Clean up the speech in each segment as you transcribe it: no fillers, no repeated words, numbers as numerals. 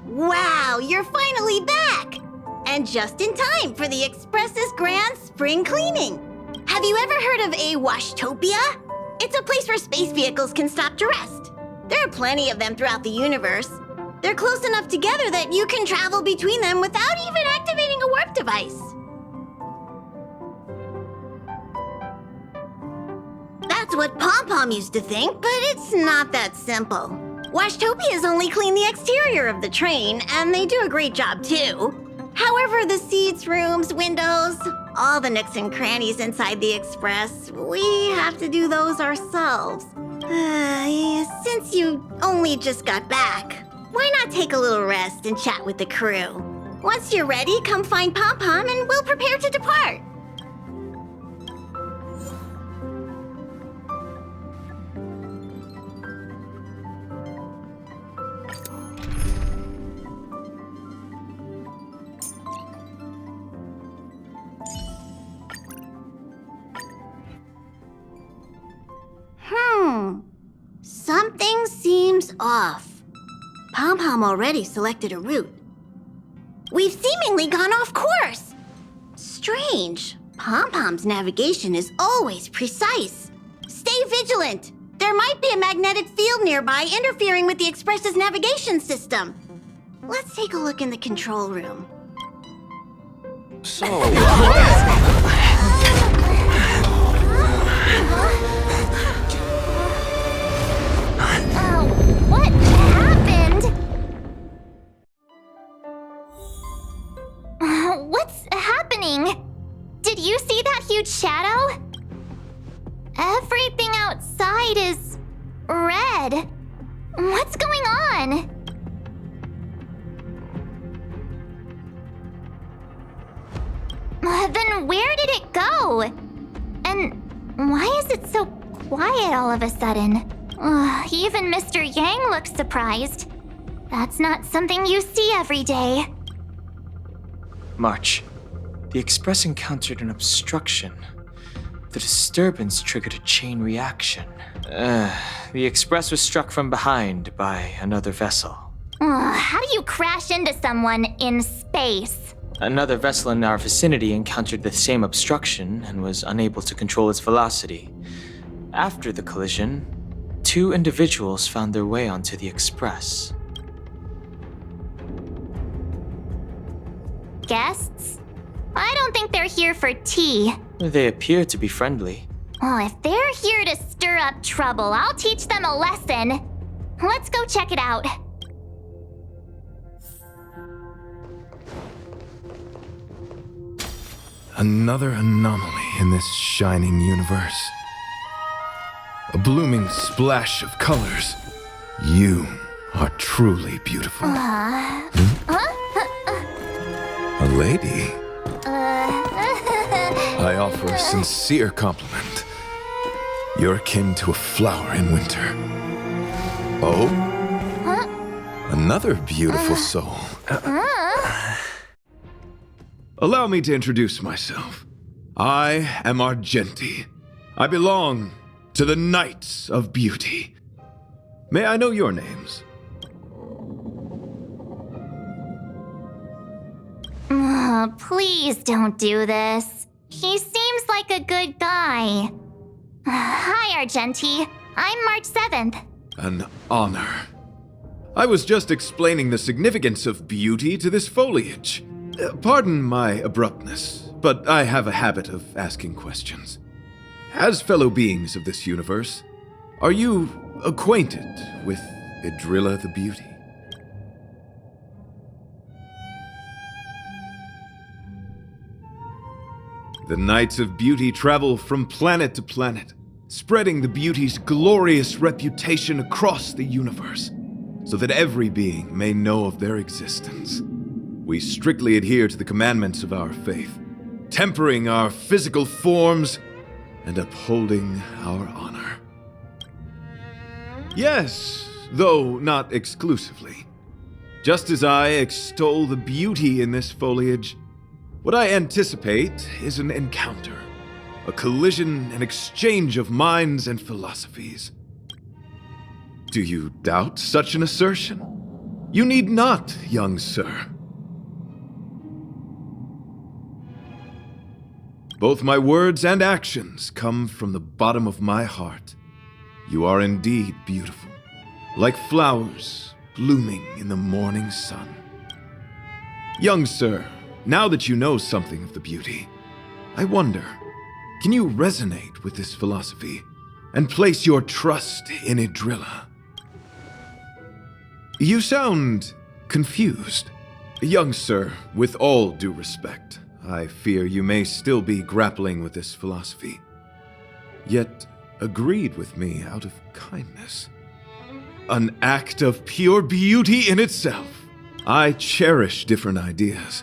Wow, you're finally back! And just in time for the Express's grand spring cleaning. Have you ever heard of a washtopia? It's a place where space vehicles can stop to rest. There are plenty of them throughout the universe. They're close enough together that you can travel between them without even activating a warp device. That's what Pom-Pom used to think, but it's not that simple. Washtopias only clean the exterior of the train, and they do a great job too. However, the seats, rooms, windows, all the nooks and crannies inside the Express, we have to do those ourselves. Since you only just got back, why not take a little rest and chat with the crew? Once you're ready, come find Pom-Pom and we'll prepare to depart. Something seems off. Pom-Pom already selected a route. We've seemingly gone off course. Strange. Pom-Pom's navigation is always precise. Stay vigilant. There might be a magnetic field nearby interfering with the Express's navigation system. Let's take a look in the control room. So... What happened? What's happening? Did you see that huge shadow? Everything outside is red. What's going on? Then where did it go? And why is it so quiet all of a sudden? Even Mr. Yang looks surprised. That's not something you see every day. March, the Express encountered an obstruction. The disturbance triggered a chain reaction. The Express was struck from behind by another vessel. How do you crash into someone in space? Another vessel in our vicinity encountered the same obstruction and was unable to control its velocity. After the collision, 2 individuals found their way onto the Express. Guests? I don't think they're here for tea. They appear to be friendly. If they're here to stir up trouble, I'll teach them a lesson. Let's go check it out. Another anomaly in this shining universe. A blooming splash of colors. You are truly beautiful. A lady? I offer a sincere compliment. You're akin to a flower in winter. Oh? Another beautiful soul. Allow me to introduce myself. I am Argenti. I belong to the Knights of Beauty. May I know your names? Please don't do this. He seems like a good guy. Hi, Argenti. I'm March 7th. An honor. I was just explaining the significance of beauty to this foliage. Pardon my abruptness, but I have a habit of asking questions. As fellow beings of this universe, are you acquainted with Idrilla the Beauty? The Knights of Beauty travel from planet to planet, spreading the beauty's glorious reputation across the universe, so that every being may know of their existence. We strictly adhere to the commandments of our faith, tempering our physical forms and upholding our honor. Yes, though not exclusively. Just as I extol the beauty in this foliage, what I anticipate is an encounter, a collision and exchange of minds and philosophies. Do you doubt such an assertion? You need not, young sir. Both my words and actions come from the bottom of my heart. You are indeed beautiful, like flowers blooming in the morning sun. Young sir, now that you know something of the beauty, I wonder, can you resonate with this philosophy and place your trust in Idrilla? You sound confused. Young sir, with all due respect, I fear you may still be grappling with this philosophy, yet agreed with me out of kindness. An act of pure beauty in itself. I cherish different ideas,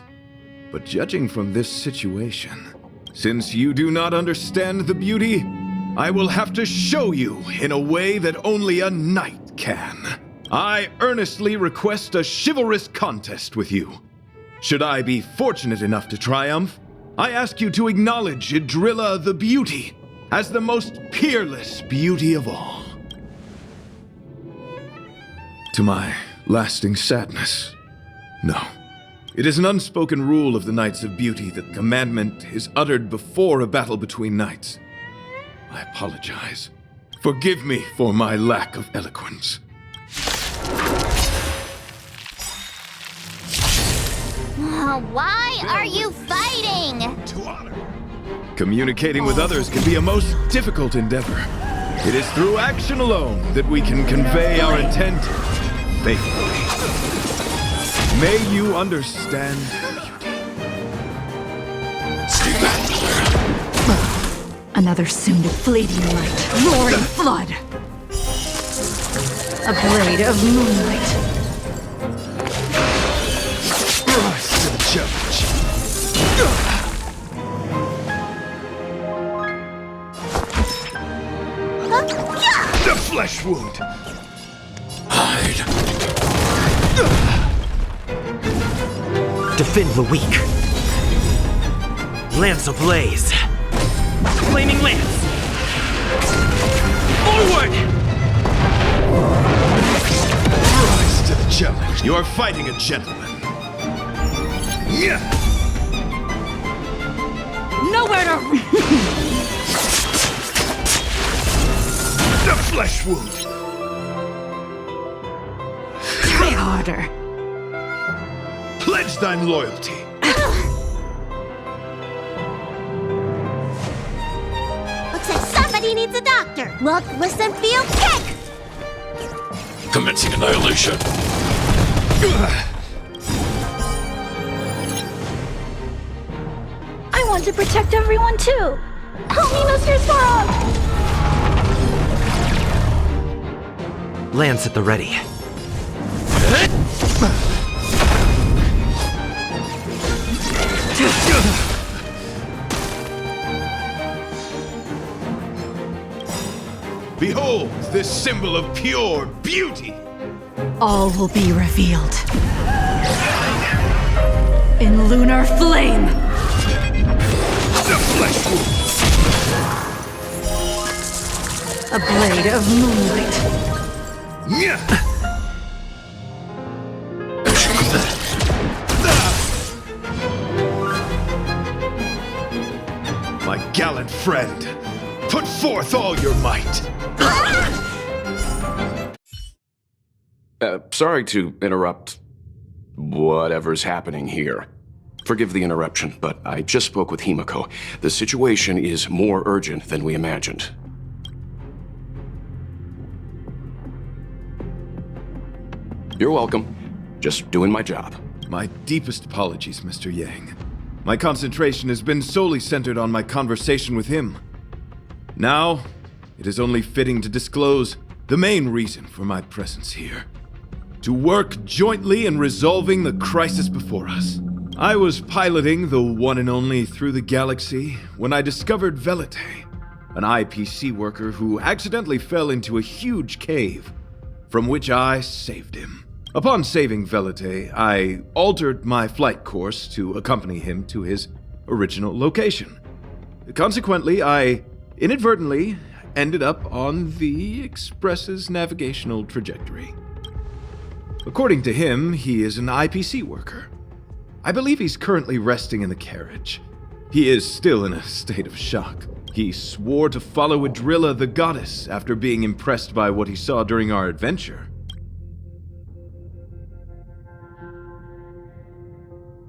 but judging from this situation, since you do not understand the beauty, I will have to show you in a way that only a knight can. I earnestly request a chivalrous contest with you. Should I be fortunate enough to triumph, I ask you to acknowledge Idrilla the Beauty as the most peerless beauty of all. To my lasting sadness, no. It is an unspoken rule of the Knights of Beauty that commandment is uttered before a battle between knights. I apologize. Forgive me for my lack of eloquence. Why are you fighting? To honor. Communicating with others can be a most difficult endeavor. It is through action alone that we can convey our intent faithfully. May you understand beauty. Another soon fleeting light, roaring flood. A blade of moonlight. Rise to the challenge. The flesh wound. Hide. Defend the weak. Lance ablaze. Flaming lance. Forward! Rise to the challenge. You are fighting a gentleman. Yeah. Nowhere to... The flesh wound. Try harder. Pledge thine loyalty. Looks like somebody needs a doctor. Look, listen, feel, kick! Commencing annihilation. I want to protect everyone too. Help me, Mr. Sparrow! Lance at the ready. Behold this symbol of pure beauty. All will be revealed. In lunar flame! The flesh wound. A blade of moonlight. Yeah. My gallant friend, put forth all your might. Sorry to interrupt whatever's happening here. Forgive the interruption, but I just spoke with Himiko. The situation is more urgent than we imagined. You're welcome. Just doing my job. My deepest apologies, Mr. Yang. My concentration has been solely centered on my conversation with him. Now, it is only fitting to disclose the main reason for my presence here. To work jointly in resolving the crisis before us. I was piloting the one and only through the galaxy when I discovered Velite, an IPC worker who accidentally fell into a huge cave, from which I saved him. Upon saving Velite, I altered my flight course to accompany him to his original location. Consequently, I inadvertently ended up on the Express's navigational trajectory. According to him, he is an IPC worker. I believe he's currently resting in the carriage. He is still in a state of shock. He swore to follow Adrilla the goddess after being impressed by what he saw during our adventure.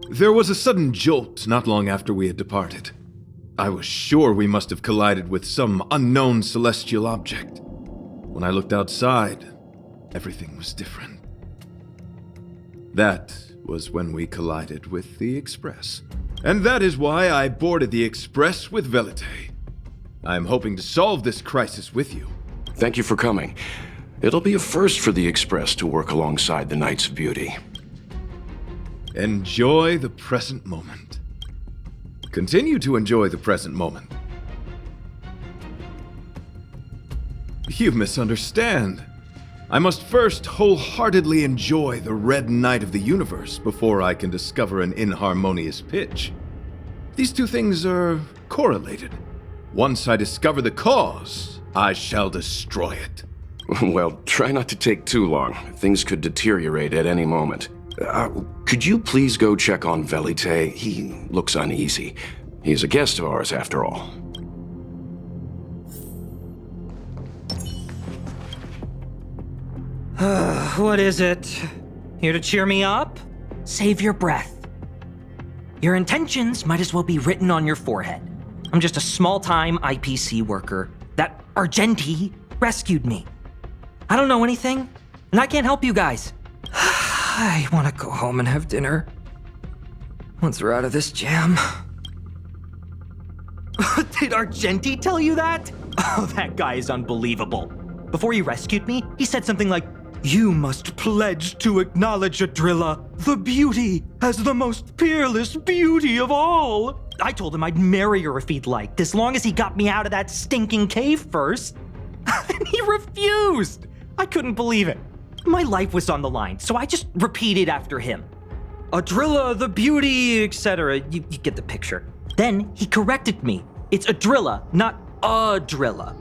There was a sudden jolt not long after we had departed. I was sure we must have collided with some unknown celestial object. When I looked outside, everything was different. That was when we collided with the Express. And that is why I boarded the Express with Velite. I'm hoping to solve this crisis with you. Thank you for coming. It'll be a first for the Express to work alongside the Knights of Beauty. Enjoy the present moment. Continue to enjoy the present moment. You misunderstand. I must first wholeheartedly enjoy the red night of the universe before I can discover an inharmonious pitch. These two things are correlated. Once I discover the cause, I shall destroy it. Well, try not to take too long. Things could deteriorate at any moment. Could you please go check on Velite? He looks uneasy. He's a guest of ours, after all. What is it? Here to cheer me up? Save your breath. Your intentions might as well be written on your forehead. I'm just a small-time IPC worker. That Argenti rescued me. I don't know anything, and I can't help you guys. I want to go home and have dinner. Once we're out of this jam. Did Argenti tell you that? Oh, that guy is unbelievable. Before he rescued me, he said something like, "You must pledge to acknowledge Adrilla, the beauty, as the most peerless beauty of all." I told him I'd marry her if he'd liked, as long as he got me out of that stinking cave first. And he refused. I couldn't believe it. My life was on the line, so I just repeated after him. Adrilla, the beauty, etc. You get the picture. Then he corrected me. It's Adrilla, not Adrilla.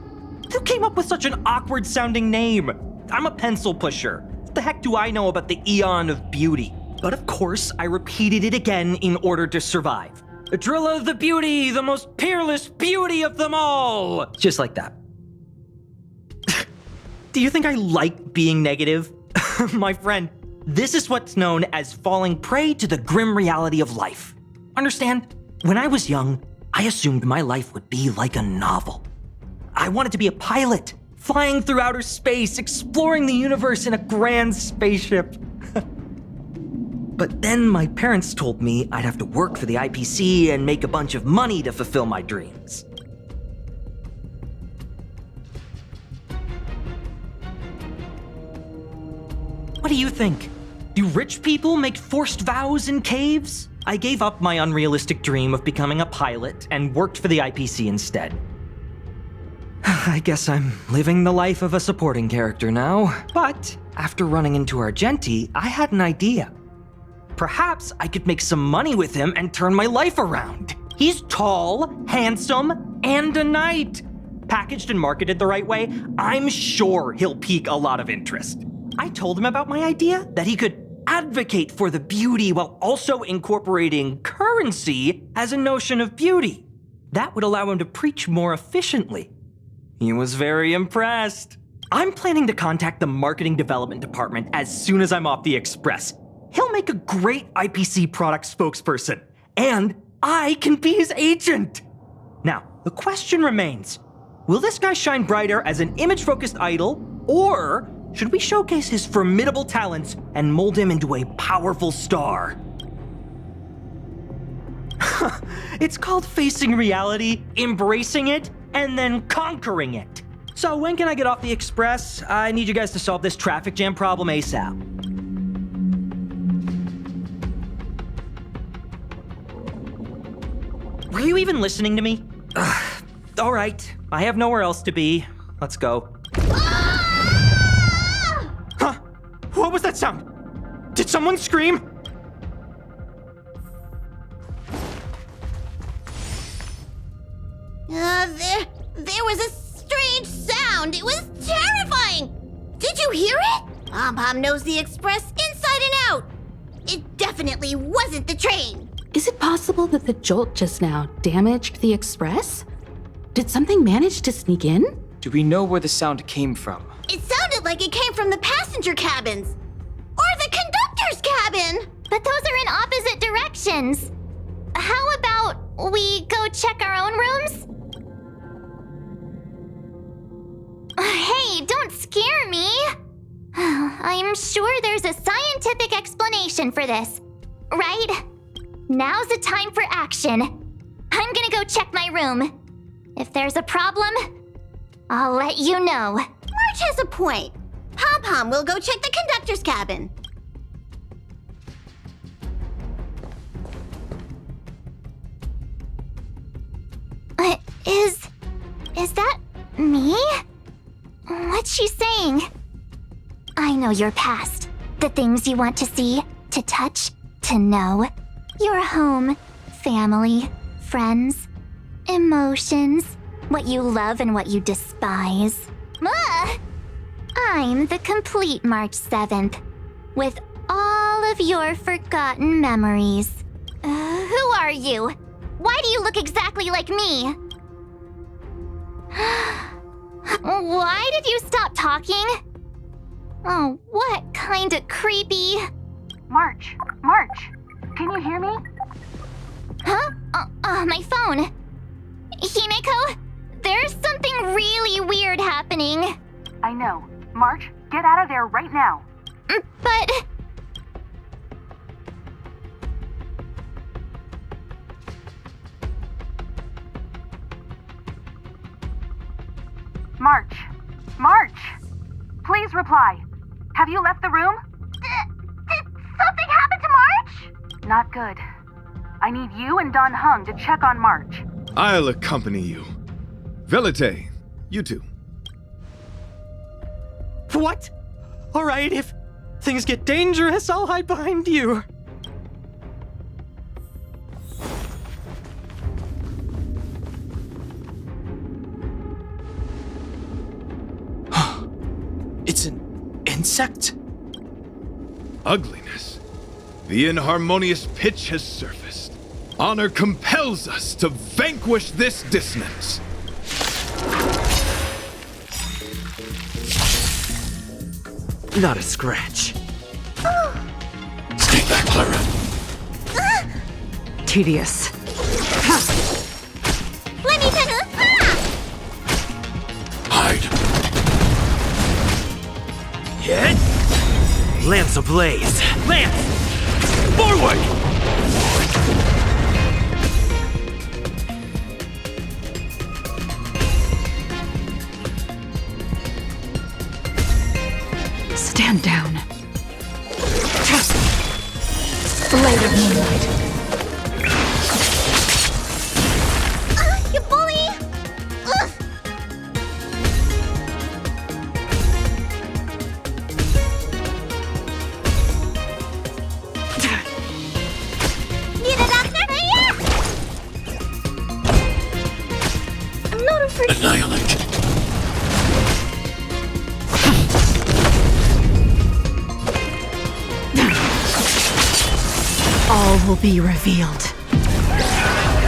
Who came up with such an awkward-sounding name? I'm a pencil pusher. What the heck do I know about the eon of beauty? But of course, I repeated it again in order to survive. Adrilla, the beauty, the most peerless beauty of them all! Just like that. Do you think I like being negative? My friend, this is what's known as falling prey to the grim reality of life. Understand? When I was young, I assumed my life would be like a novel. I wanted to be a pilot, flying through outer space, exploring the universe in a grand spaceship. But then my parents told me I'd have to work for the IPC and make a bunch of money to fulfill my dreams. What do you think? Do rich people make forced vows in caves? I gave up my unrealistic dream of becoming a pilot and worked for the IPC instead. I guess I'm living the life of a supporting character now. But after running into Argenti, I had an idea. Perhaps I could make some money with him and turn my life around. He's tall, handsome, and a knight. Packaged and marketed the right way, I'm sure he'll pique a lot of interest. I told him about my idea, that he could advocate for the beauty while also incorporating currency as a notion of beauty. That would allow him to preach more efficiently. He was very impressed. I'm planning to contact the marketing development department as soon as I'm off the Express. He'll make a great IPC product spokesperson, and I can be his agent. Now, the question remains, will this guy shine brighter as an image-focused idol, or should we showcase his formidable talents and mold him into a powerful star? It's called facing reality, embracing it, and then conquering it. So when can I get off the Express? I need you guys to solve this traffic jam problem ASAP. Were you even listening to me? All right, I have nowhere else to be. Let's go. Huh? What was that sound? Did someone scream? There was a strange sound. It was terrifying. Did you hear it? Pom-Pom knows the express inside and out. It definitely wasn't the train. Is it possible that the jolt just now damaged the express? Did something manage to sneak in? Do we know where the sound came from? It sounded like it came from the passenger cabins. Or the conductor's cabin. But those are in opposite directions. How about we go check our own rooms? Hey, don't scare me. I'm sure there's a scientific explanation for this, right? Now's the time for action. I'm gonna go check my room. If there's a problem, I'll let you know. March has a point. Pom-Pom will go check the conductor's cabin. Is that me? What's she saying? I know your past. The things you want to see, to touch, to know. Your home, family, friends, emotions, what you love and what you despise. I'm the complete March 7th, with all of your forgotten memories. Who are you? Why do you look exactly like me? Why did you stop talking? Oh, what kind of creepy... March, can you hear me? Huh? My phone. Himeko, there's something really weird happening. I know. March, get out of there right now. But... March! Please reply. Have you left the room? Did something happen to March? Not good. I need you and Don Hung to check on March. I'll accompany you. Velite, you two. What? Alright, if things get dangerous, I'll hide behind you. It's an insect? Ugliness. The inharmonious pitch has surfaced. Honor compels us to vanquish this dissonance. Not a scratch. Stay back, Clara. Tedious. Let me tell you. Hide. Hit! Lance ablaze! Lance! Forward! Stand down. Light of moonlight. You bully! Ugh. Need a doctor? I'm not afraid. Annihilate. All will be revealed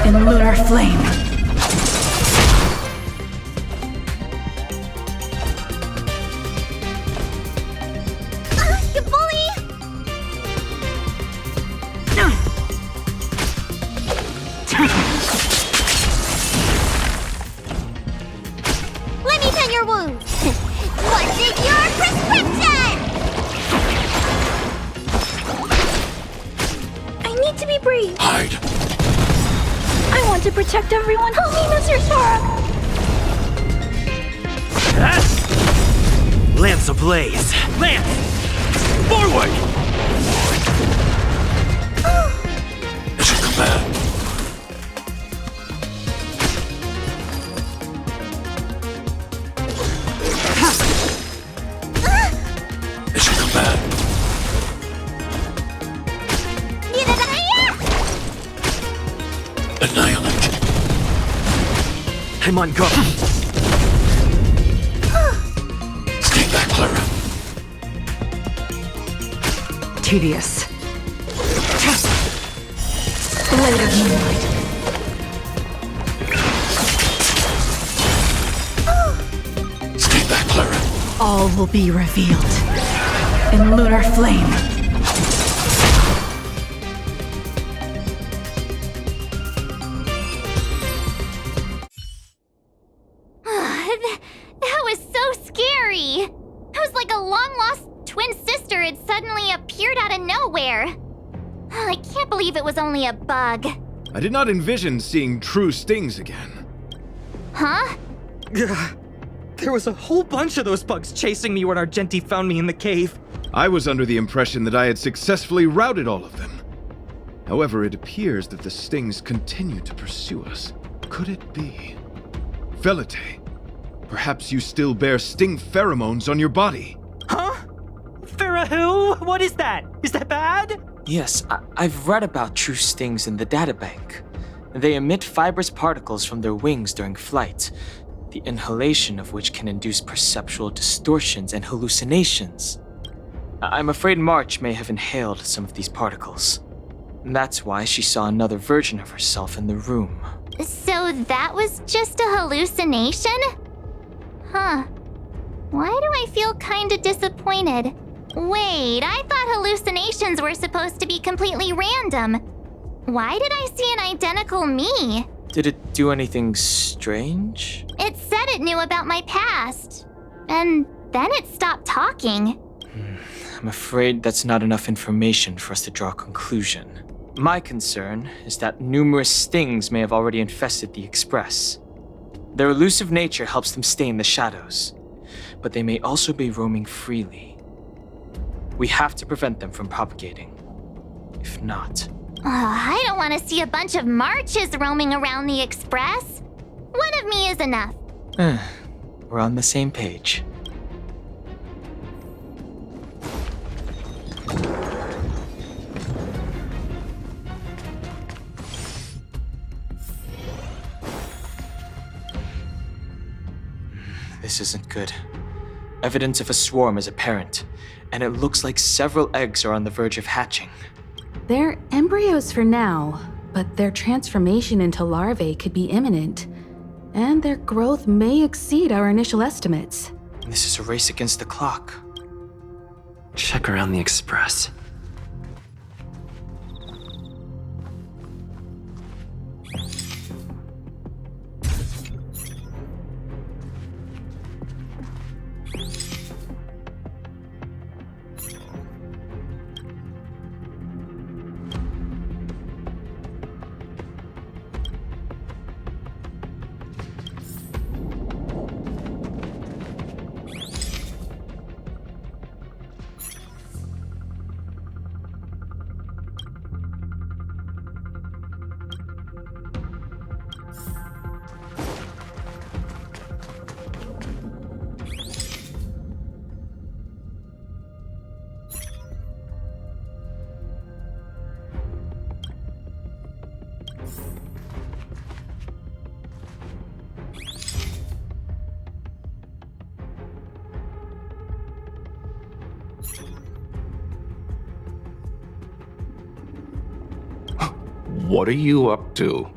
in lunar flame. You bully! Let me tend your wounds. What's in your prescription? I need to be brave. Hide. I want to protect everyone. Help me, Mr. Sora! Lance ablaze! Lance! Forward! Mission command. Mission command. Need a doctor? Annihilate. I'm on go. tedious. Blade of moonlight. Stay back, Clara. All will be revealed in lunar flame. That was so scary. It was like a long-lost twin sister had suddenly appeared out of nowhere. I can't believe it was only a bug. I did not envision seeing true stings again. Huh? There was a whole bunch of those bugs chasing me when Argenti found me in the cave. I was under the impression that I had successfully routed all of them. However, it appears that the stings continue to pursue us. Could it be? Velite, perhaps you still bear sting pheromones on your body. Huh? Farah, what is that? Is that bad? Yes, I've read about true stings in the databank. They emit fibrous particles from their wings during flight, the inhalation of which can induce perceptual distortions and hallucinations. I'm afraid March may have inhaled some of these particles. That's why she saw another version of herself in the room. So that was just a hallucination? Huh. Why do I feel kinda disappointed? Wait, I thought hallucinations were supposed to be completely random. Why did I see an identical me? Did it do anything strange? It said it knew about my past. And then it stopped talking. I'm afraid that's not enough information for us to draw a conclusion. My concern is that numerous stings may have already infested the Express. Their elusive nature helps them stay in the shadows, but they may also be roaming freely. We have to prevent them from propagating. If not... I don't want to see a bunch of Marches roaming around the Express. One of me is enough. We're on the same page. This isn't good. Evidence of a swarm is apparent, and it looks like several eggs are on the verge of hatching. They're embryos for now, but their transformation into larvae could be imminent, and their growth may exceed our initial estimates. This is a race against the clock. Check around the Express. What are you up to?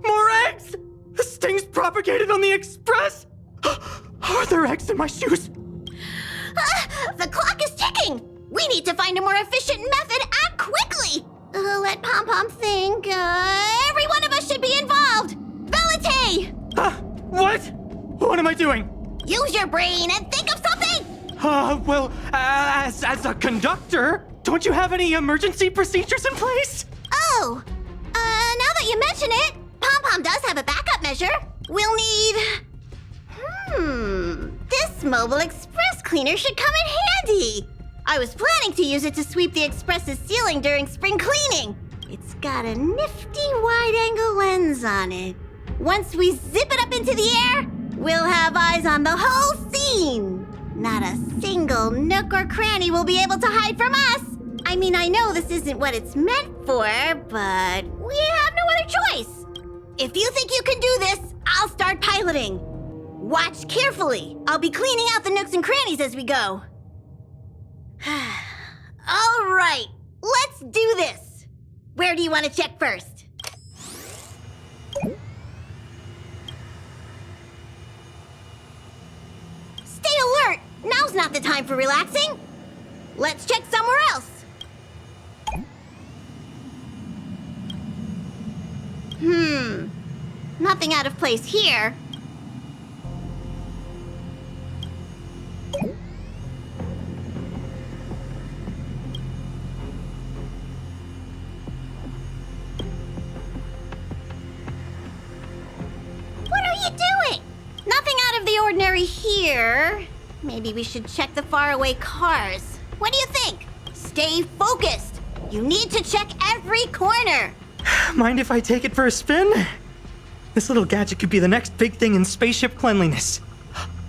More eggs! The stings propagated on the Express! Are there eggs in my shoes? The clock is ticking! We need to find a more efficient method and quickly! Let Pom-Pom think. Every one of us should be involved! Velite! What? What am I doing? Use your brain and think of something! As a conductor, don't you have any emergency procedures in place? Oh! Now that you mention it, Pom-Pom does have a backup measure. We'll need... This mobile express cleaner should come in handy. I was planning to use it to sweep the Express's ceiling during spring cleaning. It's got a nifty wide-angle lens on it. Once we zip it up into the air, we'll have eyes on the whole scene. Not a single nook or cranny will be able to hide from us. I mean, I know this isn't what it's meant for, but we have no other If you think you can do this, I'll start piloting. Watch carefully. I'll be cleaning out the nooks and crannies as we go. All right, let's do this. Where do you want to check first? Stay alert! Now's not the time for relaxing. Let's check somewhere else. Nothing out of place here. What are you doing? Nothing out of the ordinary here. Maybe we should check the faraway cars. What do you think? Stay focused. You need to check every corner. Mind if I take it for a spin? This little gadget could be the next big thing in spaceship cleanliness.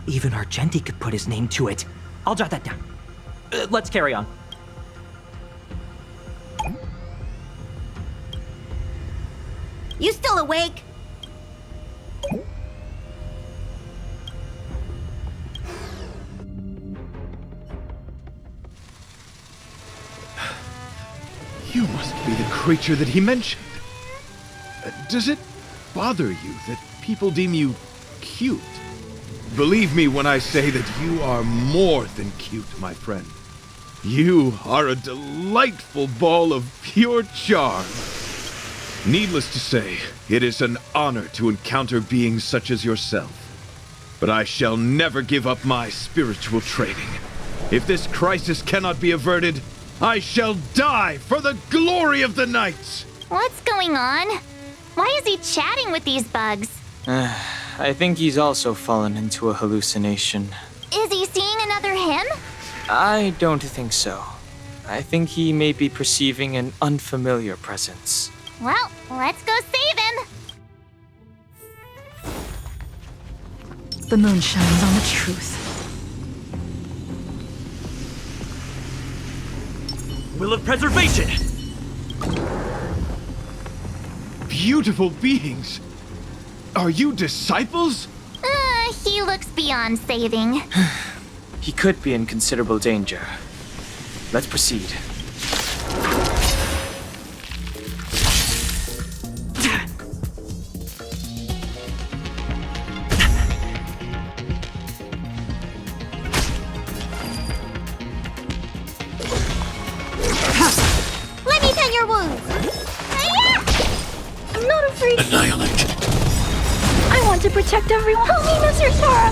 Even Argenti could put his name to it. I'll jot that down. Let's carry on. You still awake? You must be the creature that he mentioned. Does it bother you that people deem you cute? Believe me when I say that you are more than cute, my friend. You are a delightful ball of pure charm. Needless to say, it is an honor to encounter beings such as yourself. But I shall never give up my spiritual training. If this crisis cannot be averted, I shall die for the glory of the night! What's going on? Why is he chatting with these bugs? I think he's also fallen into a hallucination. Is he seeing another him? I don't think so. I think he may be perceiving an unfamiliar presence. Well, let's go save him! The moon shines on the truth. Will of preservation! Beautiful beings! Are you disciples? He looks beyond saving. He could be in considerable danger. Let's proceed. Let me tend your wounds. I'm not afraid. Annihilate. I want to protect everyone. Help me, Mr. Sora.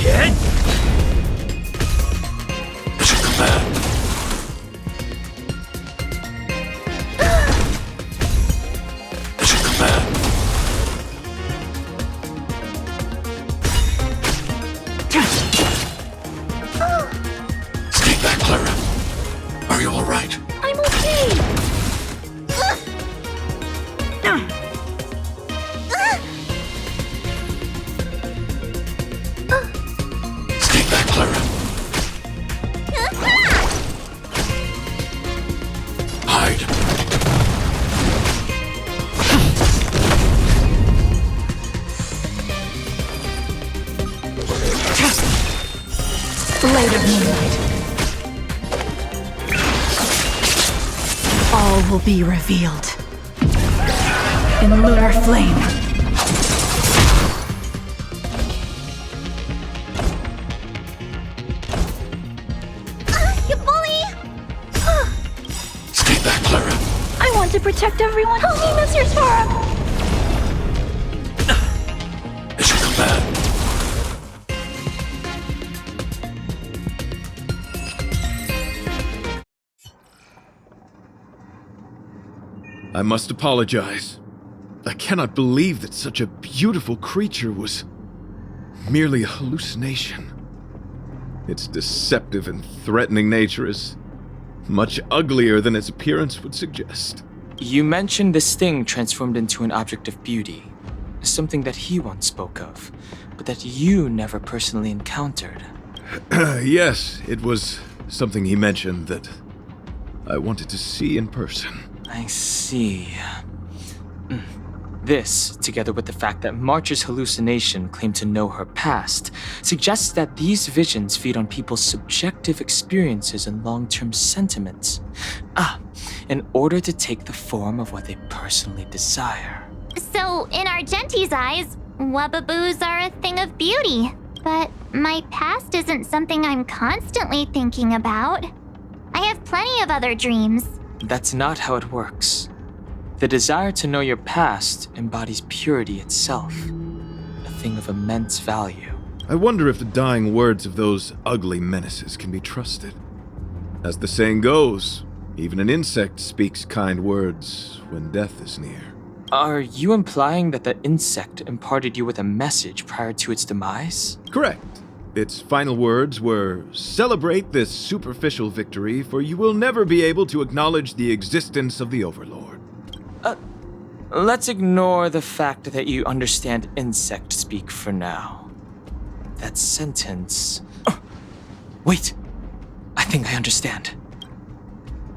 Get! Mission command. Mission command. Stay back, Clara. Are you all right? I'm okay. Stay back, Clara. Hide. Blade of moonlight. All will be revealed. In lunar flame. You bully! Stay back, Clara. I want to protect everyone. Help me, Mr. Sora. Mission command. I must apologize. I cannot believe that such a beautiful creature was merely a hallucination. Its deceptive and threatening nature is much uglier than its appearance would suggest. You mentioned this thing transformed into an object of beauty, something that he once spoke of, but that you never personally encountered. Yes, it was something he mentioned that I wanted to see in person. I see. This, together with the fact that March's hallucination claimed to know her past, suggests that these visions feed on people's subjective experiences and long-term sentiments. In order to take the form of what they personally desire. So, in Argenti's eyes, wubbaboos are a thing of beauty. But my past isn't something I'm constantly thinking about. I have plenty of other dreams. That's not how it works. The desire to know your past embodies purity itself, a thing of immense value. I wonder if the dying words of those ugly menaces can be trusted. As the saying goes, even an insect speaks kind words when death is near. Are you implying that the insect imparted you with a message prior to its demise? Correct. Its final words were, "Celebrate this superficial victory, for you will never be able to acknowledge the existence of the Overlord." Let's ignore the fact that you understand insect speak for now. That sentence... Wait! I think I understand.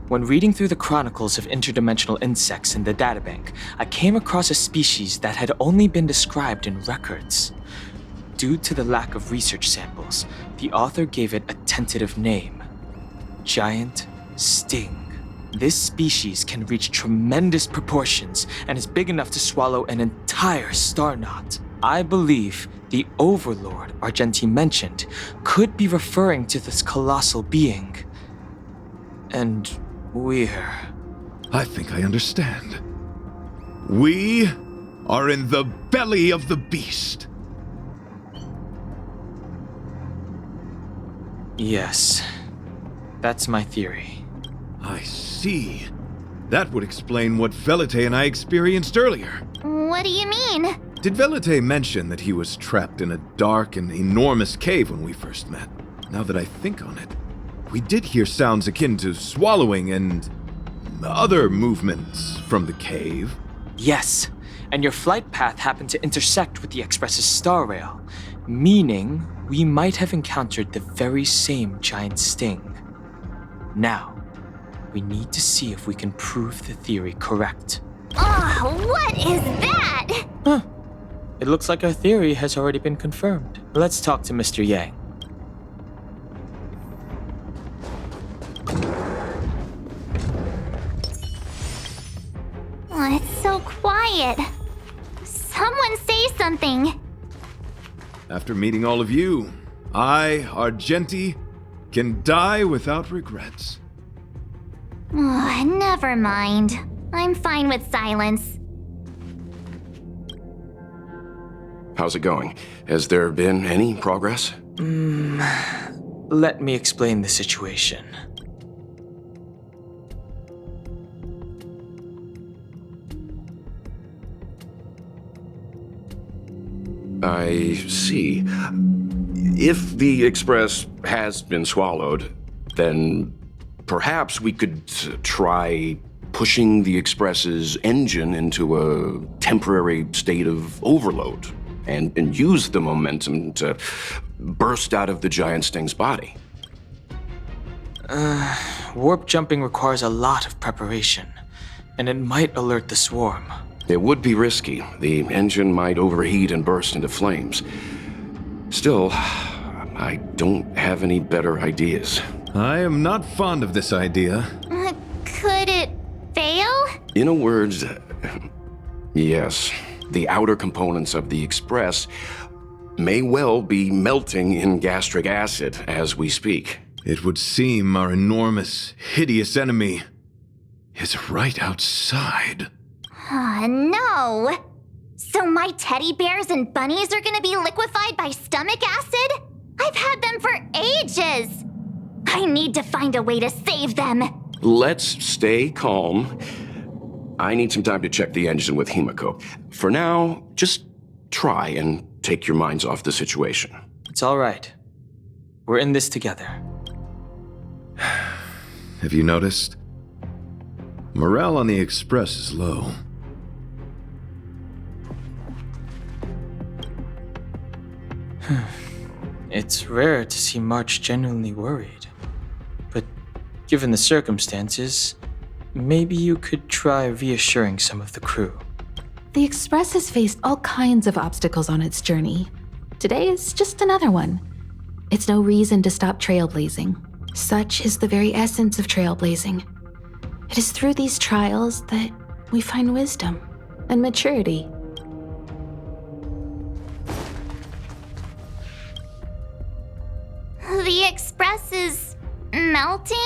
When reading through the chronicles of interdimensional insects in the databank, I came across a species that had only been described in records. Due to the lack of research samples, the author gave it a tentative name: Giant Sting. This species can reach tremendous proportions and is big enough to swallow an entire star knot. I believe the Overlord Argenti mentioned could be referring to this colossal being. And I think I understand. We are in the belly of the beast. Yes, that's my theory. I see. That would explain what Velite and I experienced earlier. What do you mean? Did Velite mention that he was trapped in a dark and enormous cave when we first met? Now that I think on it, we did hear sounds akin to swallowing and other movements from the cave. Yes, and your flight path happened to intersect with the Express's star rail, meaning we might have encountered the very same giant sting. Now, we need to see if we can prove the theory correct. What is that? It looks like our theory has already been confirmed. Let's talk to Mr. Yang. It's so quiet. Someone say something. After meeting all of you, I, Argenti, can die without regrets. Never mind. I'm fine with silence. How's it going? Has there been any progress? Let me explain the situation. I see. If the Express has been swallowed, then perhaps we could try pushing the Express's engine into a temporary state of overload and use the momentum to burst out of the giant sting's body. Warp jumping requires a lot of preparation, and it might alert the swarm. It would be risky. The engine might overheat and burst into flames. Still, I don't have any better ideas. I am not fond of this idea. Could it fail? In a word, yes. The outer components of the Express may well be melting in gastric acid as we speak. It would seem our enormous, hideous enemy is right outside. No! So my teddy bears and bunnies are gonna be liquefied by stomach acid? I've had them for ages! I need to find a way to save them! Let's stay calm. I need some time to check the engine with Himiko. For now, just try and take your minds off the situation. It's all right. We're in this together. Have you noticed? Morale on the Express is low. It's rare to see March genuinely worried. But given the circumstances, maybe you could try reassuring some of the crew. The Express has faced all kinds of obstacles on its journey. Today is just another one. It's no reason to stop trailblazing. Such is the very essence of trailblazing. It is through these trials that we find wisdom and maturity. The Express is melting?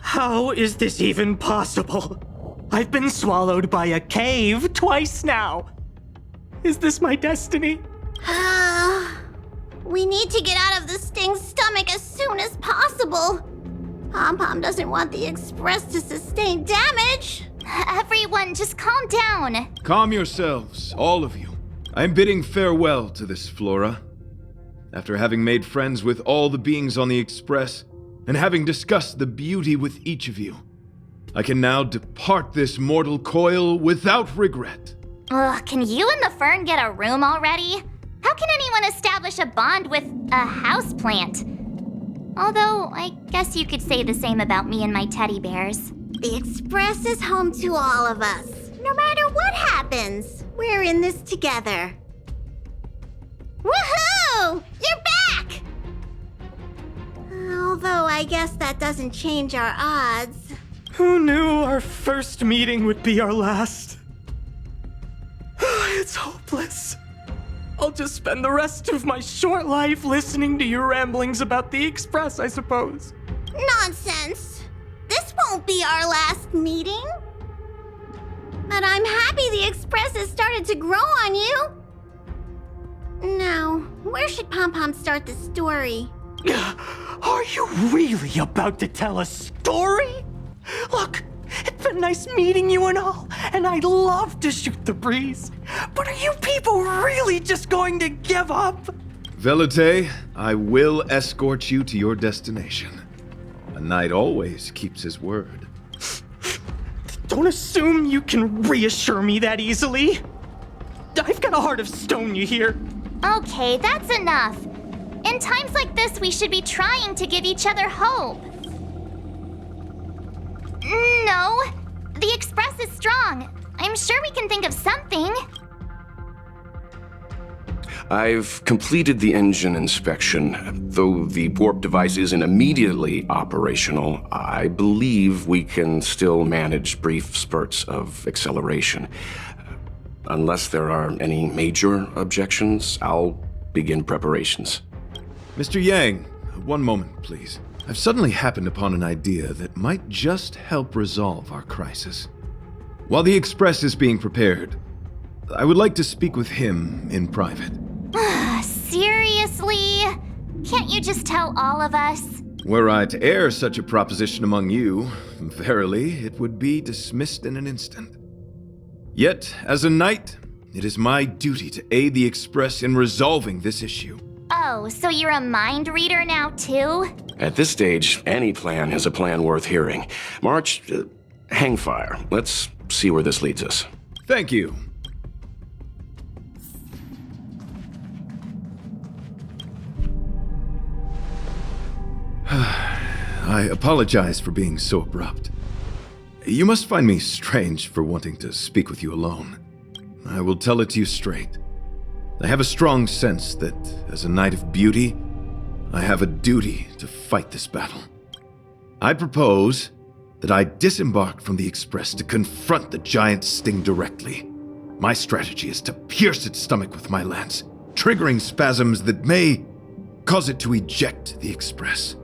How is this even possible? I've been swallowed by a cave twice now. Is this my destiny? We need to get out of the Sting's stomach as soon as possible. Pom-Pom doesn't want the Express to sustain damage. Everyone, just calm down. Calm yourselves, all of you. I am bidding farewell to this Flora. After having made friends with all the beings on the Express, and having discussed the beauty with each of you, I can now depart this mortal coil without regret. Ugh, can you and the Fern get a room already? How can anyone establish a bond with a houseplant? Although, I guess you could say the same about me and my teddy bears. The Express is home to all of us. No matter what happens, we're in this together. Woohoo! You're back! Although I guess that doesn't change our odds. Who knew our first meeting would be our last? It's hopeless. I'll just spend the rest of my short life listening to your ramblings about the Express, I suppose. Nonsense! This won't be our last meeting. But I'm happy the Express has started to grow on you. Now, where should Pom-Pom start the story? Are you really about to tell a story? Look, it's been nice meeting you and all, and I'd love to shoot the breeze. But are you people really just going to give up? Velite, I will escort you to your destination. A knight always keeps his word. Don't assume you can reassure me that easily. I've got a heart of stone, you hear? Okay, that's enough. In times like this, we should be trying to give each other hope. No, the Express is strong. I'm sure we can think of something. I've completed the engine inspection. Though the warp device isn't immediately operational, I believe we can still manage brief spurts of acceleration. Unless there are any major objections, I'll begin preparations. Mr. Yang, one moment, please. I've suddenly happened upon an idea that might just help resolve our crisis. While the Express is being prepared, I would like to speak with him in private. Seriously? Can't you just tell all of us? Were I to air such a proposition among you, verily, it would be dismissed in an instant. Yet, as a knight, it is my duty to aid the Express in resolving this issue. Oh, so you're a mind reader now, too? At this stage, any plan is a plan worth hearing. March, hang fire. Let's see where this leads us. Thank you. I apologize for being so abrupt. You must find me strange for wanting to speak with you alone. I will tell it to you straight. I have a strong sense that, as a knight of beauty, I have a duty to fight this battle. I propose that I disembark from the Express to confront the giant Sting directly. My strategy is to pierce its stomach with my lance, triggering spasms that may cause it to eject the Express.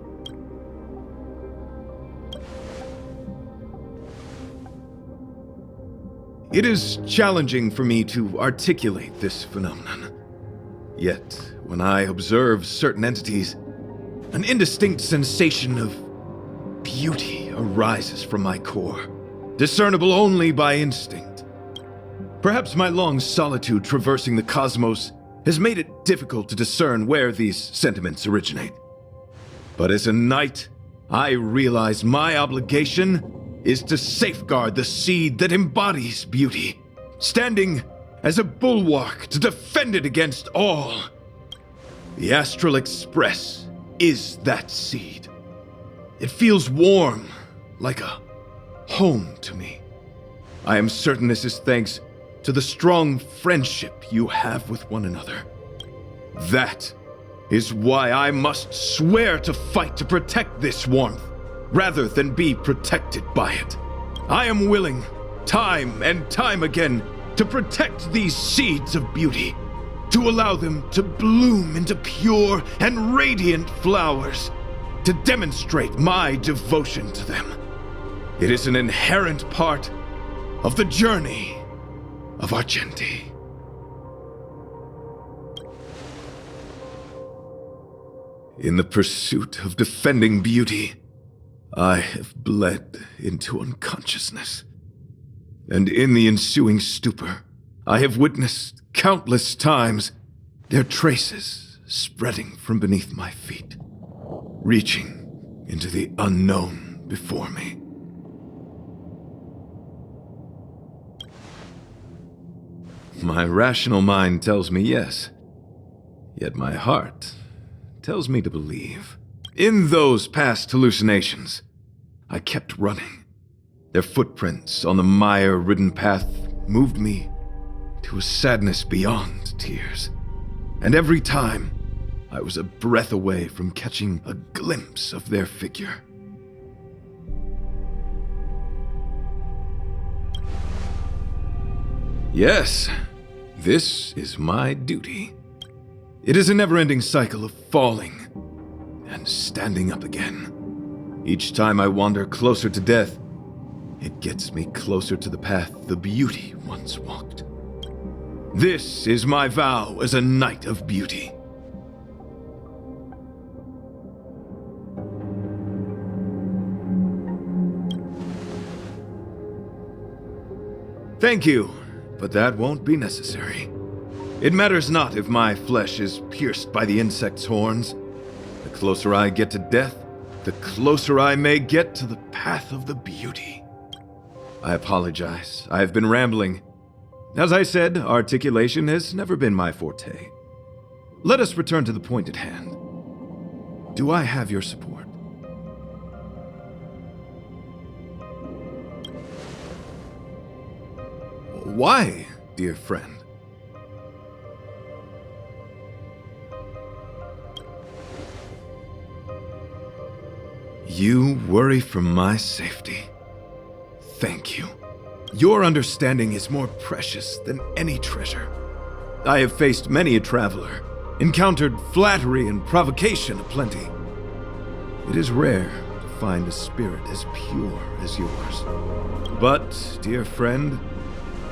It is challenging for me to articulate this phenomenon. Yet, when I observe certain entities, an indistinct sensation of beauty arises from my core, discernible only by instinct. Perhaps my long solitude traversing the cosmos has made it difficult to discern where these sentiments originate. But as a knight, I realize my obligation is to safeguard the seed that embodies beauty, standing as a bulwark to defend it against all. The Astral Express is that seed. It feels warm, like a home to me. I am certain this is thanks to the strong friendship you have with one another. That is why I must swear to fight to protect this warmth, rather than be protected by it. I am willing, time and time again, to protect these seeds of beauty, to allow them to bloom into pure and radiant flowers, to demonstrate my devotion to them. It is an inherent part of the journey of Argenti. In the pursuit of defending beauty, I have bled into unconsciousness. And in the ensuing stupor, I have witnessed countless times their traces spreading from beneath my feet, reaching into the unknown before me. My rational mind tells me yes, yet my heart tells me to believe. In those past hallucinations, I kept running. Their footprints on the mire-ridden path moved me to a sadness beyond tears. And every time, I was a breath away from catching a glimpse of their figure. Yes, this is my duty. It is a never-ending cycle of falling and standing up again. Each time I wander closer to death, it gets me closer to the path the beauty once walked. This is my vow as a knight of beauty. Thank you, but that won't be necessary. It matters not if my flesh is pierced by the insect's horns. The closer I get to death, the closer I may get to the path of the beauty. I apologize. I have been rambling. As I said, articulation has never been my forte. Let us return to the point at hand. Do I have your support? Why, dear friend? You worry for my safety. Thank you. Your understanding is more precious than any treasure. I have faced many a traveler, encountered flattery and provocation aplenty. It is rare to find a spirit as pure as yours. But, dear friend,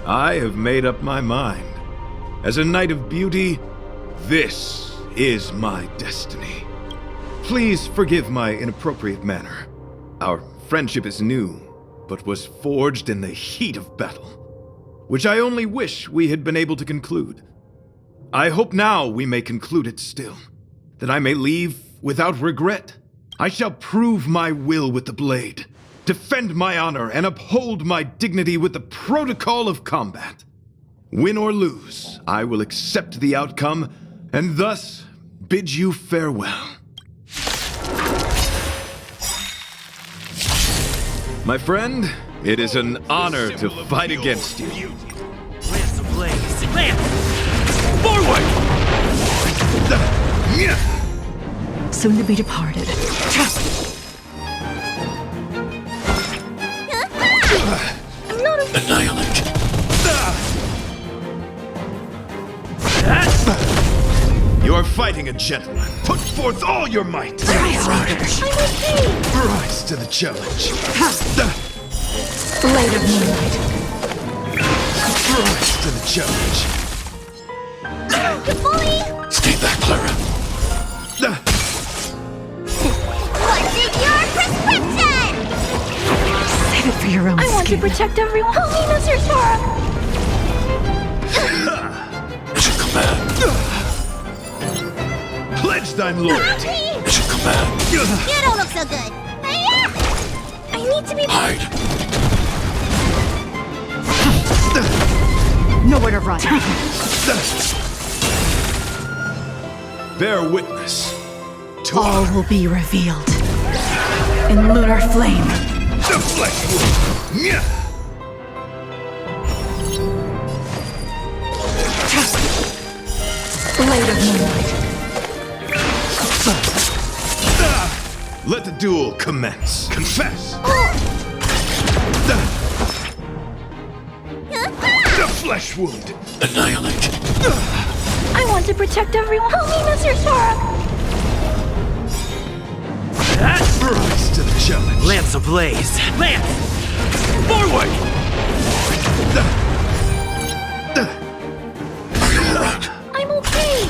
I have made up my mind. As a knight of beauty, this is my destiny. Please forgive my inappropriate manner. Our friendship is new, but was forged in the heat of battle, which I only wish we had been able to conclude. I hope now we may conclude it still, that I may leave without regret. I shall prove my will with the blade, defend my honor, and uphold my dignity with the protocol of combat. Win or lose, I will accept the outcome, and thus bid you farewell. My friend, it is an honor to fight against you. Lance ablaze! Lance! Forward! Soon to be departed. Annihilate. You are fighting a gentleman. Put forth all your might. Rise to the challenge. Blade of moonlight. Rise to the challenge. Stay back, Clara. What's in your prescription? Save it for your own I want to protect everyone. Help me, Mr. Sora. Mission command. Pledge thine loyalty. Mission command. You don't look so good. I need to be... Hide. Nowhere to run. Bear witness to All will be revealed in lunar flame. The flesh wound! Yeah! Blade of Moonlight. Let the duel commence. Confess! The flesh wound! Annihilate. I want to protect everyone. Help me, Mr. Sora. Rise to the challenge. Lance ablaze. Lance! Forward! I'm okay.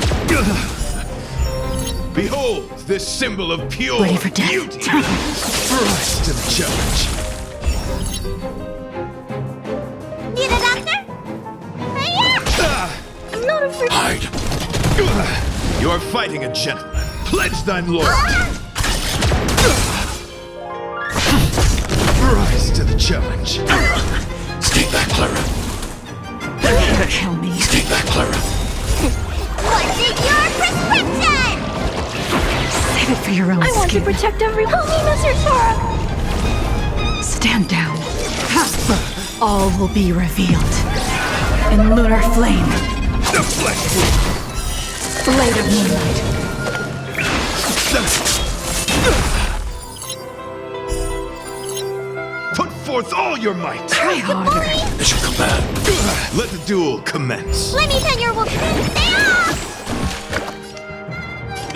Behold this symbol of pure Ready for death. beauty. Rise to the challenge. Need a doctor? I'm not afraid. Hide. You are fighting a gentleman. Pledge thine loyalty. Rise to the challenge. Stay back, Clara. Kill me. Stay back, Clara. What's in your prescription? Save it for your own I want to skin. protect everyone. Help me, Mr. Sora. Stand down. All will be revealed. In lunar flame. The flesh wound. Blade of Moonlight. Put forth all your might. Try harder. It shall come back. Let the duel commence. Let me tell your wolf. Stay off!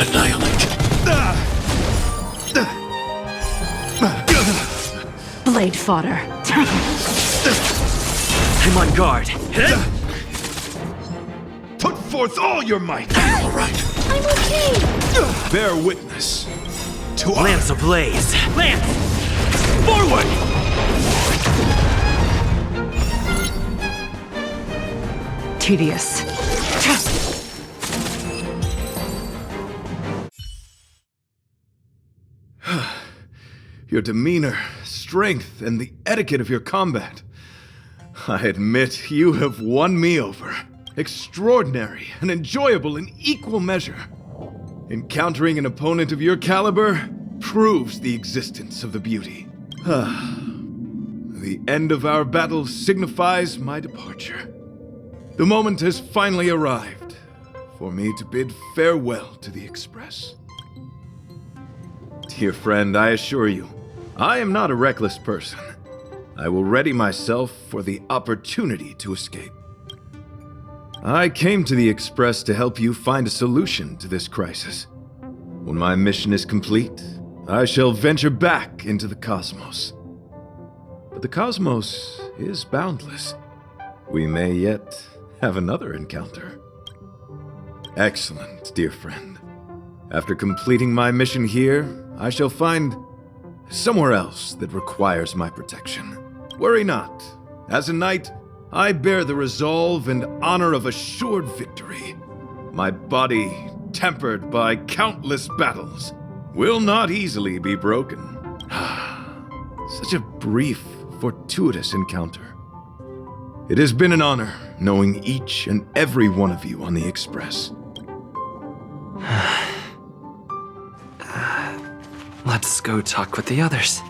Annihilate. Blade fodder. I'm on guard. Put forth all your might. All right. I'm okay. Bear witness to our Lance ablaze. Lance! Forward! Tedious. your demeanor, strength, and the etiquette of your combat. I admit you have won me over. Extraordinary and enjoyable in equal measure. Encountering an opponent of your caliber proves the existence of the beauty. The end of our battle signifies my departure. The moment has finally arrived for me to bid farewell to the Express. Dear friend, I assure you, I am not a reckless person. I will ready myself for the opportunity to escape. I came to the Express to help you find a solution to this crisis. When my mission is complete, I shall venture back into the cosmos. But the cosmos is boundless. We may yet have another encounter. Excellent, dear friend. After completing my mission here, I shall find somewhere else that requires my protection. Worry not. As a knight, I bear the resolve and honor of assured victory. My body, tempered by countless battles, will not easily be broken. Such a brief, fortuitous encounter. It has been an honor knowing each and every one of you on the Express. Let's go talk with the others.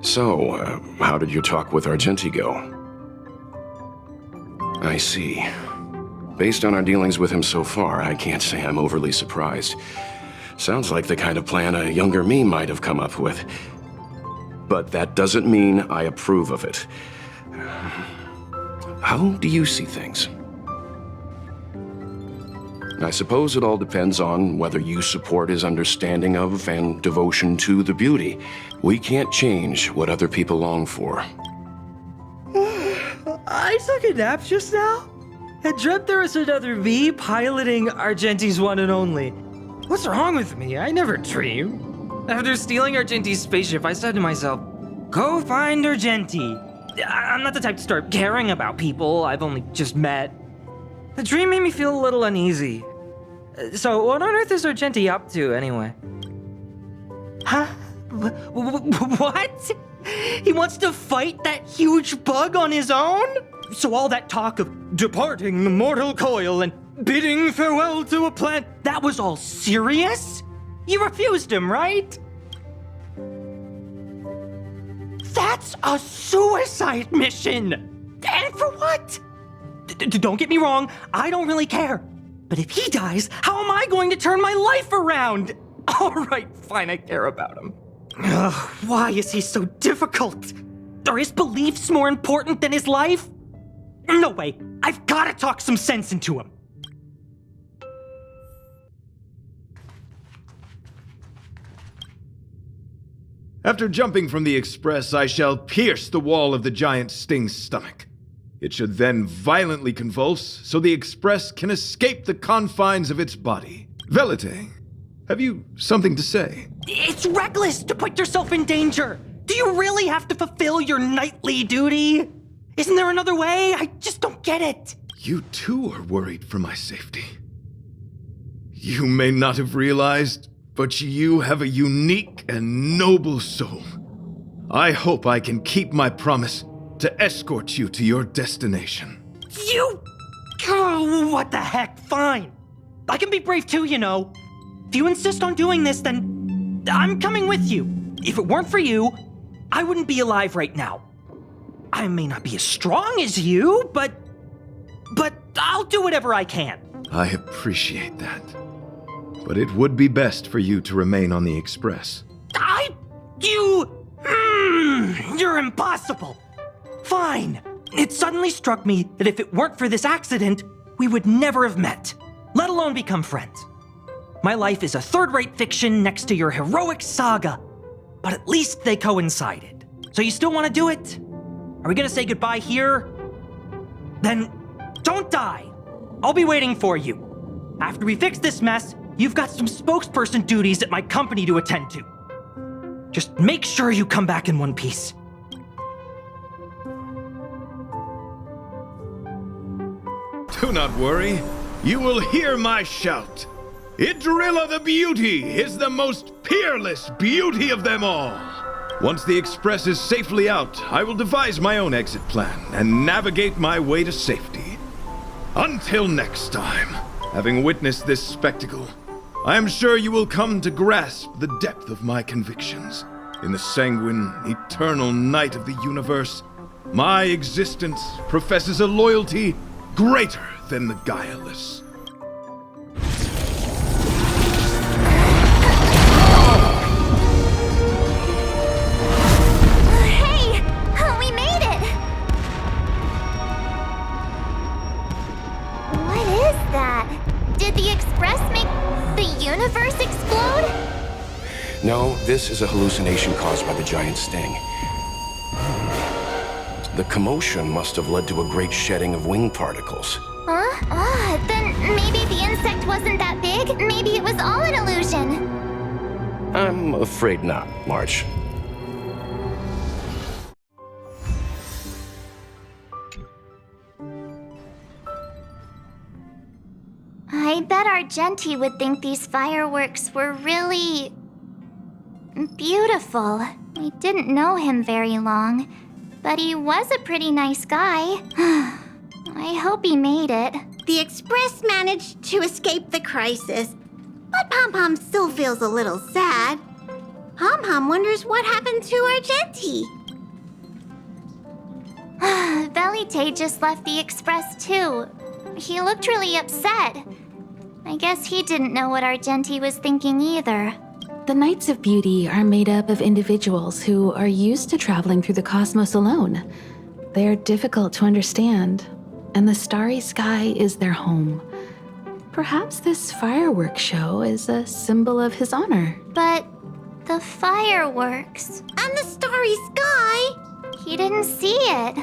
So, how did your talk with Argenti go? I see. Based on our dealings with him so far, I can't say I'm overly surprised. Sounds like the kind of plan a younger me might have come up with. But that doesn't mean I approve of it. How do you see things? I suppose it all depends on whether you support his understanding of and devotion to the beauty. We can't change what other people long for. I took a nap just now and dreamt there was another me piloting Argenti's one and only. What's wrong with me? I never dream. After stealing Argenti's spaceship, I said to myself, go find Argenti. I'm not the type to start caring about people I've only just met. The dream made me feel a little uneasy. So, what on earth is Argenti up to, anyway? Huh? What? He wants to fight that huge bug on his own? So all that talk of departing the mortal coil and bidding farewell to a planet, that was all serious? You refused him, right? That's a suicide mission! And for what? Don't get me wrong, I don't really care. But if he dies, how am I going to turn my life around? All right, fine, I care about him. Ugh, why is he so difficult? Are his beliefs more important than his life? No way, I've got to talk some sense into him. After jumping from the express, I shall pierce the wall of the giant sting's stomach. It should then violently convulse, so the express can escape the confines of its body. Velite, have you something to say? It's reckless to put yourself in danger. Do you really have to fulfill your nightly duty? Isn't there another way? I just don't get it. You too are worried for my safety. You may not have realized, but you have a unique and noble soul. I hope I can keep my promise to escort you to your destination. You... Oh, what the heck? Fine. I can be brave too, you know. If you insist on doing this, then I'm coming with you. If it weren't for you, I wouldn't be alive right now. I may not be as strong as you, but I'll do whatever I can. I appreciate that. But it would be best for you to remain on the express. You're impossible. Fine. It suddenly struck me that if it weren't for this accident, we would never have met, let alone become friends. My life is a third-rate fiction next to your heroic saga, but at least they coincided. So you still want to do it? Are we gonna say goodbye here? Then don't die. I'll be waiting for you. After we fix this mess, you've got some spokesperson duties at my company to attend to. Just make sure you come back in one piece. Do not worry. You will hear my shout. Idrilla the Beauty is the most peerless beauty of them all. Once the express is safely out, I will devise my own exit plan and navigate my way to safety. Until next time, having witnessed this spectacle, I am sure you will come to grasp the depth of my convictions. In the sanguine, eternal night of the universe, my existence professes a loyalty greater than the guileless. Hey! We made it! What is that? Did the express make the universe explode? No, this is a hallucination caused by the giant sting. The commotion must have led to a great shedding of wing particles. Huh? Then maybe the insect wasn't that big? Maybe it was all an illusion? I'm afraid not, March. I bet Argenti would think these fireworks were really... beautiful. We didn't know him very long, but he was a pretty nice guy. I hope he made it. The Express managed to escape the crisis, but Pom-Pom still feels a little sad. Pom-Pom wonders what happened to Argenti. Velite just left the Express too. He looked really upset. I guess he didn't know what Argenti was thinking either. The Knights of Beauty are made up of individuals who are used to traveling through the cosmos alone. They are difficult to understand, and the starry sky is their home. Perhaps this fireworks show is a symbol of his honor. But the fireworks... And the starry sky! He didn't see it.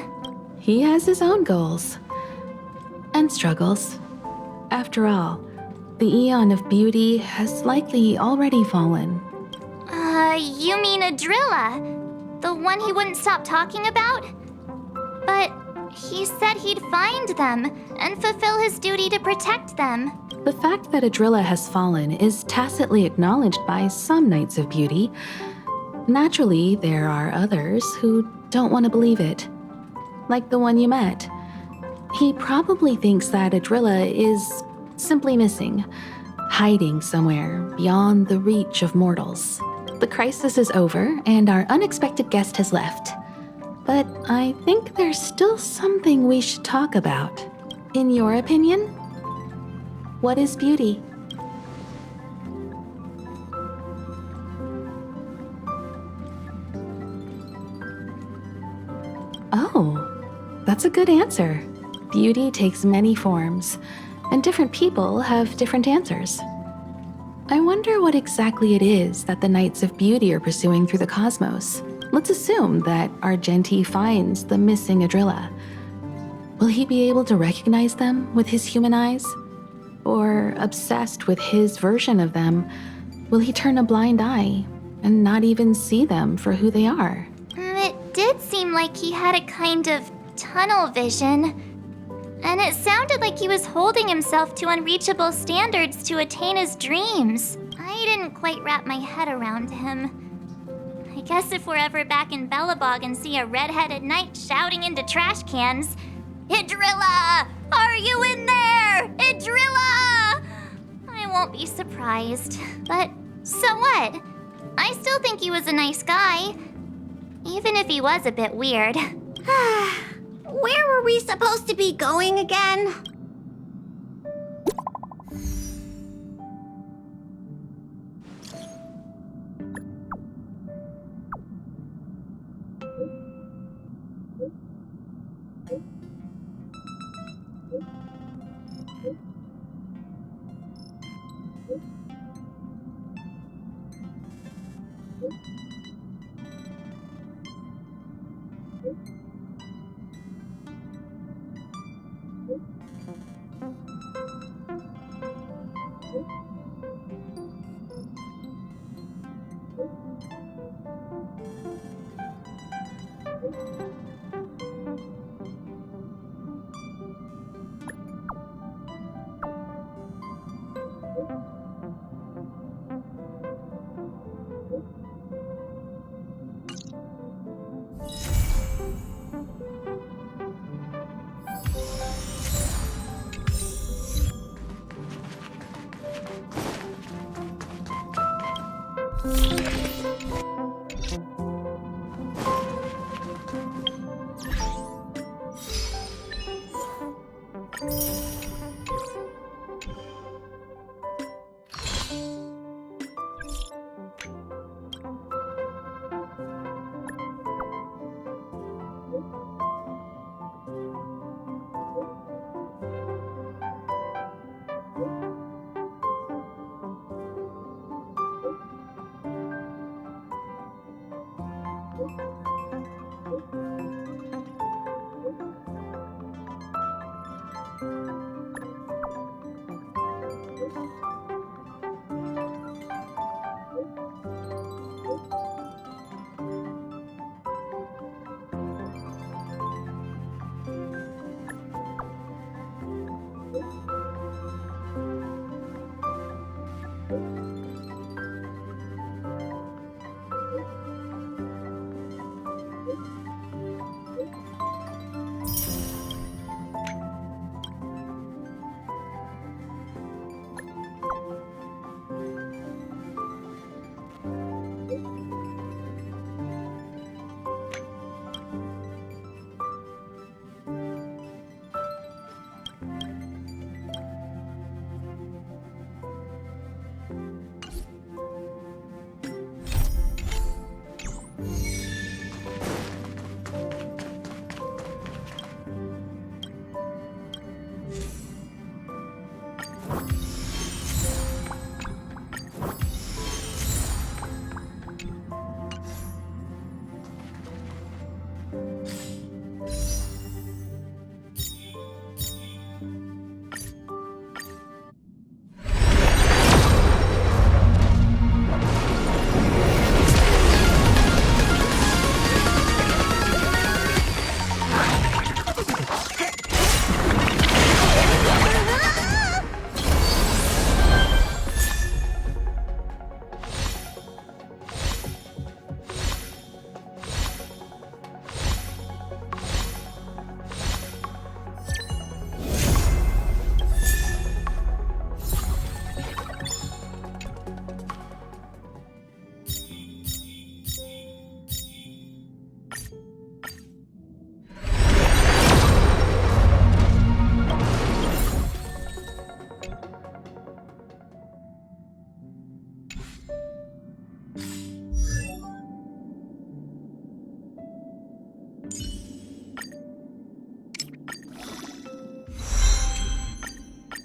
He has his own goals. And struggles. After all, the Eon of Beauty has likely already fallen. You mean Idrilla? The one he wouldn't stop talking about? But he said he'd find them and fulfill his duty to protect them. The fact that Idrilla has fallen is tacitly acknowledged by some Knights of Beauty. Naturally, there are others who don't want to believe it. Like the one you met. He probably thinks that Idrilla is simply missing, hiding somewhere beyond the reach of mortals. The crisis is over, and our unexpected guest has left. But I think there's still something we should talk about. In your opinion, what is beauty? Oh, that's a good answer. Beauty takes many forms, and different people have different answers. I wonder what exactly it is that the Knights of Beauty are pursuing through the cosmos. Let's assume that Argenti finds the missing Adrilla. Will he be able to recognize them with his human eyes? Or, obsessed with his version of them, will he turn a blind eye and not even see them for who they are? It did seem like he had a kind of tunnel vision. And it sounded like he was holding himself to unreachable standards to attain his dreams. I didn't quite wrap my head around him. I guess if we're ever back in Bellabog and see a red-headed knight shouting into trash cans, "Idrilla! Are you in there? Idrilla!" I won't be surprised. But so what? I still think he was a nice guy. Even if he was a bit weird. Where were we supposed to be going again?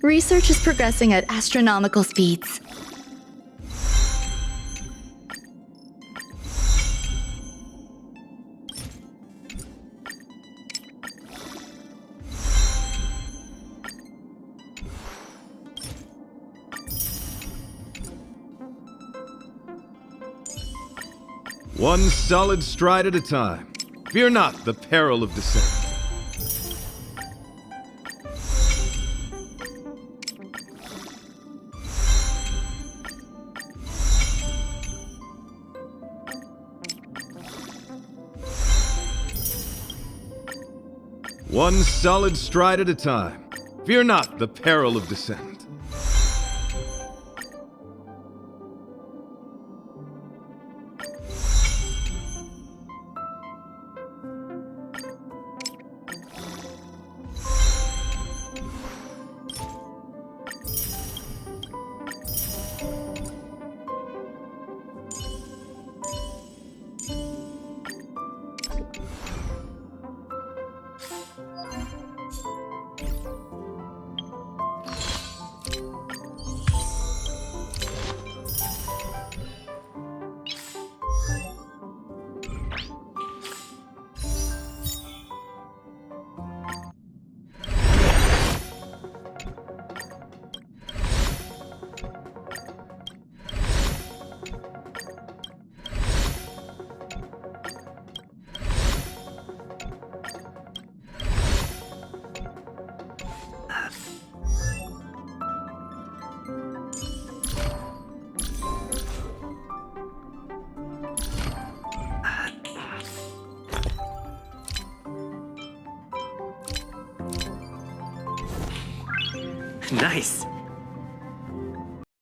Research is progressing at astronomical speeds. One solid stride at a time. Fear not the peril of descent. One solid stride at a time. Fear not the peril of descent. Nice.